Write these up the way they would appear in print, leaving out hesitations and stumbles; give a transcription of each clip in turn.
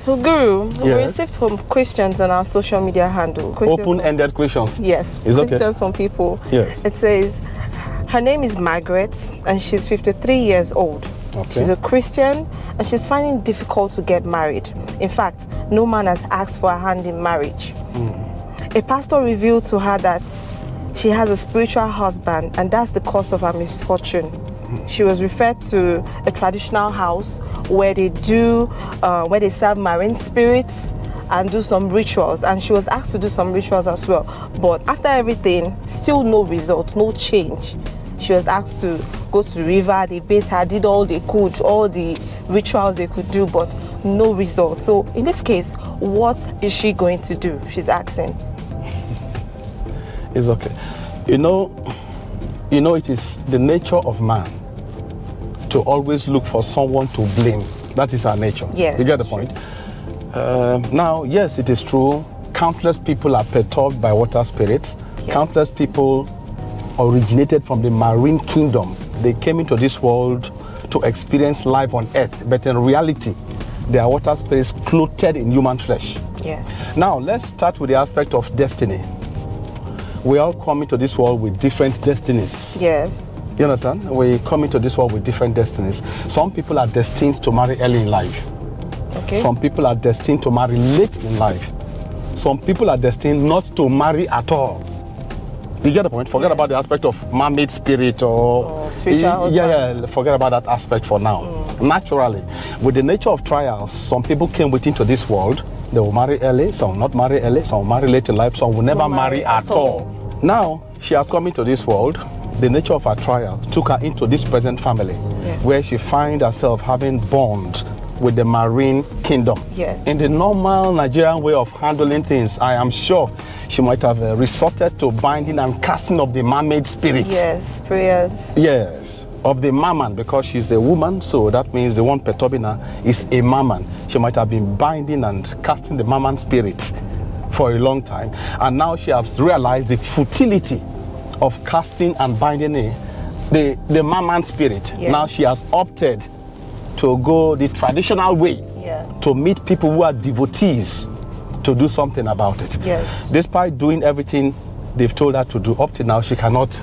So, Guru, we Yes. received from questions on our social media handle. Open-ended questions. Yes, It's okay. questions from people. Yes. It says, her name is Margaret and she's 53 years old. Okay. She's a Christian and she's finding it difficult to get married. In fact, no man has asked for her hand in marriage. A pastor revealed to her that she has a spiritual husband and that's the cause of her misfortune. She was referred to a traditional house where they serve marine spirits and do some rituals, and she was asked to do some rituals as well. But after everything, still no result, no change. She was asked to go to the river, they bathed her, did all they could, all the rituals they could do, but no result. So in this case, what is she going to do? She's asking. It's okay. You know, it is the nature of man to always look for someone to blame. That is our nature. Yes. You get the point? Now, yes, it is true. Countless people are perturbed by water spirits. Yes. Countless people originated from the marine kingdom. They came into this world to experience life on earth, but in reality, they are water spirits clothed in human flesh. Yeah. Now, let's start with the aspect of destiny. We all come into this world with different destinies. Yes. You understand? We come into this world with different destinies. Some people are destined to marry early in life. Okay. Some people are destined to marry late in life. Some people are destined not to marry at all. You get the point? Forget about the aspect of mermaid spirit or spiritual husband. Yeah, forget about that aspect for now. Naturally, with the nature of trials, some people came into this world. They will marry early, some will not marry early, some will marry late in life, some will never marry at all. Now, she has come into this world. The nature of her trial took her into this present family, where she finds herself having bond with the marine kingdom. Yeah. In the normal Nigerian way of handling things, I am sure she might have resorted to binding and casting of the mermaid spirit. Yes, prayers. Yes, of the merman, because she's a woman, so that means the one perturbing her is a merman. She might have been binding and casting the merman spirit for a long time, and now she has realized the futility of casting and binding the merman spirit. Yeah. Now she has opted to go the traditional way, to meet people who are devotees to do something about it. Yes. Despite doing everything they've told her to do, up to now she cannot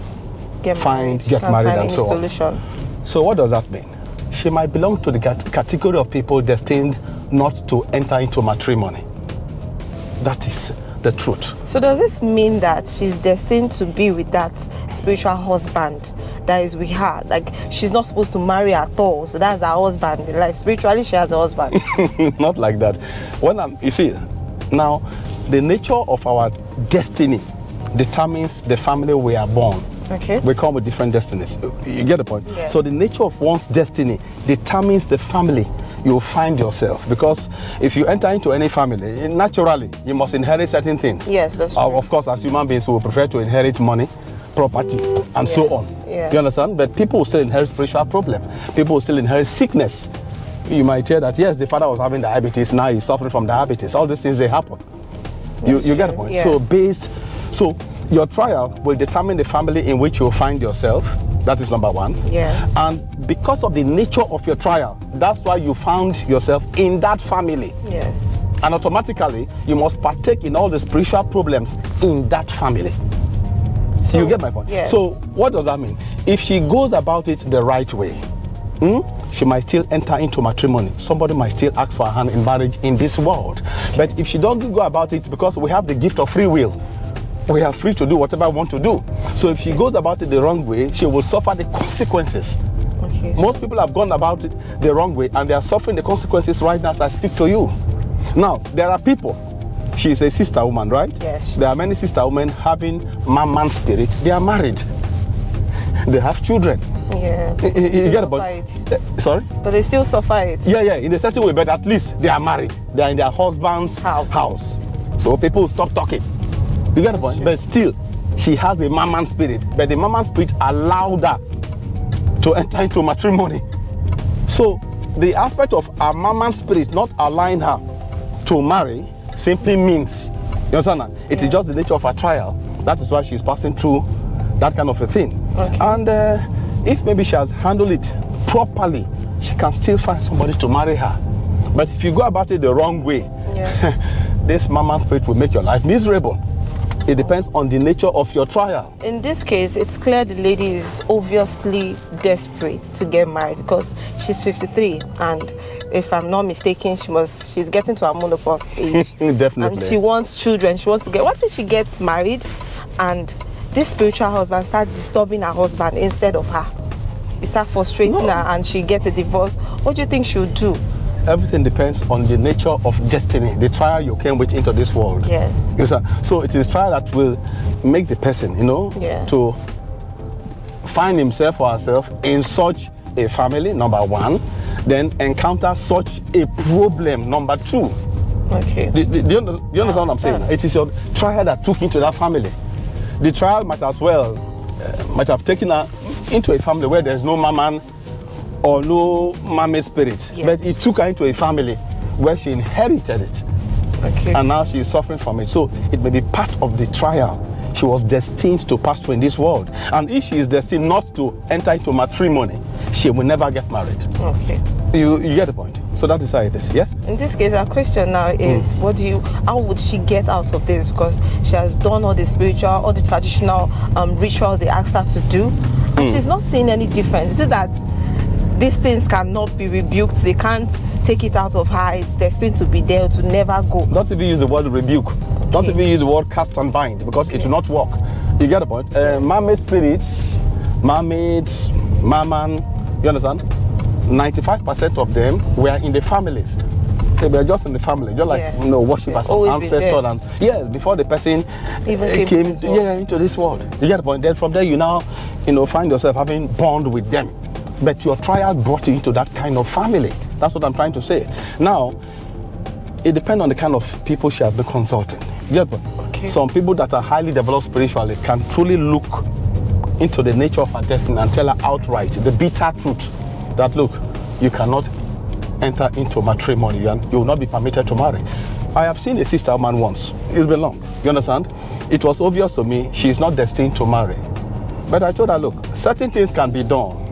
get married and so on. So what does that mean? She might belong to the category of people destined not to enter into matrimony. That is the truth. So does this mean that she's destined to be with that spiritual husband that is with her? Like, she's not supposed to marry at all, so that's her husband in life. Spiritually, she has a husband. Not like that. You see, now, the nature of our destiny determines the family we are born. Okay. We come with different destinies. You get the point? Yes. So the nature of one's destiny determines the family you'll find yourself. Because if you enter into any family, naturally, you must inherit certain things. Yes, that's true. Of course, as human beings, we will prefer to inherit money, property, and so on. Yeah. You understand? But people will still inherit spiritual problems. People will still inherit sickness. You might hear that, yes, the father was having diabetes, now he's suffering from diabetes. All these things, they happen. You get the point? Yes. So your trial will determine the family in which you'll find yourself. That is number one. Yes. And because of the nature of your trial, that's why you found yourself in that family. Yes. And automatically, you must partake in all the spiritual problems in that family. So you get my point? Yes. So what does that mean? If she goes about it the right way, she might still enter into matrimony. Somebody might still ask for her hand in marriage in this world. But if she doesn't go about it, because we have the gift of free will, we are free to do whatever we want to do. So if she goes about it the wrong way, she will suffer the consequences. Okay. Most people have gone about it the wrong way and they are suffering the consequences right now as I speak to you. Now, there are people. She is a sister woman, right? Yes. There are many sister women having man spirit. They are married. They have children. Yeah. You get about sorry? But they still suffer it. Yeah, in a certain way, but at least they are married. They are in their husband's house. So people will stop talking. You get the point? But still, she has a maman spirit. But the maman spirit allowed her to enter into matrimony. So the aspect of a maman spirit not allowing her to marry simply means, you understand? It is just the nature of her trial. That is why she's passing through that kind of a thing. Okay. And if maybe she has handled it properly, she can still find somebody to marry her. But if you go about it the wrong way, Yes. this mama spirit will make your life miserable. It depends on the nature of your trial. In this case, it's clear the lady is obviously desperate to get married because she's 53, and if I'm not mistaken, she's getting to her menopause age. Definitely. And she wants children. She wants to get. What if she gets married and this spiritual husband starts disturbing her husband instead of her? He starts frustrating her and she gets a divorce. What do you think she would do? Everything depends on the nature of destiny, the trial you came with into this world. Yes. So it is trial that will make the person, to find himself or herself in such a family, number one, then encounter such a problem, number two. Okay. Do you understand what I'm saying? It is your trial that took into that family. The trial might have taken her into a family where there's no maman or no mommy spirit, but it took her into a family where she inherited it. Okay. And now she's suffering from it. So it may be part of the trial she was destined to pass through in this world. And if she is destined not to enter into matrimony, she will never get married. Okay. You get the point? So that is how it is, yes? In this case, our question now is, how would she get out of this? Because she has done all the spiritual, all the traditional rituals they asked her to do, and she's not seeing any difference. Is it that these things cannot be rebuked? They can't take it out of her. It's destined to be there, to never go. Don't even use the word rebuke. Okay. Don't even use the word cast and bind, because it will not work. You get the point? Mermaid spirits, mermaids, merman, you understand? 95% of them were in the families. They were just in the family, just like worship as an ancestor. And yes, before the person even came into this world. You get the point? Then from there you now find yourself having bond with them. But your trial brought you into that kind of family. That's what I'm trying to say. Now, it depends on the kind of people she has been consulting. You get the point? Okay. Some people that are highly developed spiritually can truly look into the nature of her destiny and tell her outright the bitter truth that, look, you cannot enter into matrimony and you will not be permitted to marry. I have seen a sister man once. It's been long. You understand? It was obvious to me she is not destined to marry. But I told her, look, certain things can be done.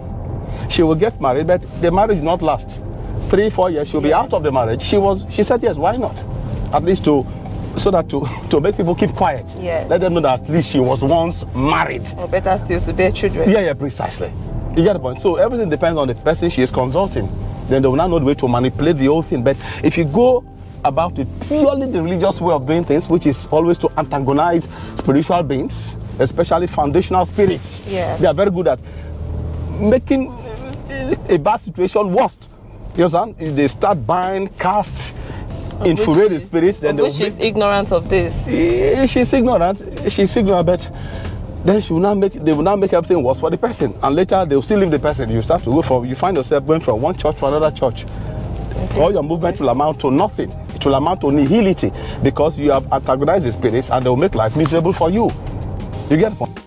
She will get married, but the marriage will not last. 3-4 years, she'll be out of the marriage. She said, yes, why not? At least to make people keep quiet. Yes. Let them know that at least she was once married. Or better still, to bear children. Yeah, precisely. You get the point? So everything depends on the person she is consulting. Then they will not know the way to manipulate the whole thing. But if you go about it purely the religious way of doing things, which is always to antagonize spiritual beings, especially foundational spirits, they are very good at making a bad situation worse. You understand? They start buying, cast, infuriate the spirits. Then she's ignorant of this. She's ignorant, but then they will now make everything worse for the person. And later they will still leave the person. You find yourself going from one church to another church. All your movement will amount to nothing. It will amount to nihility because you have antagonized the spirits and they will make life miserable for you. You get the point?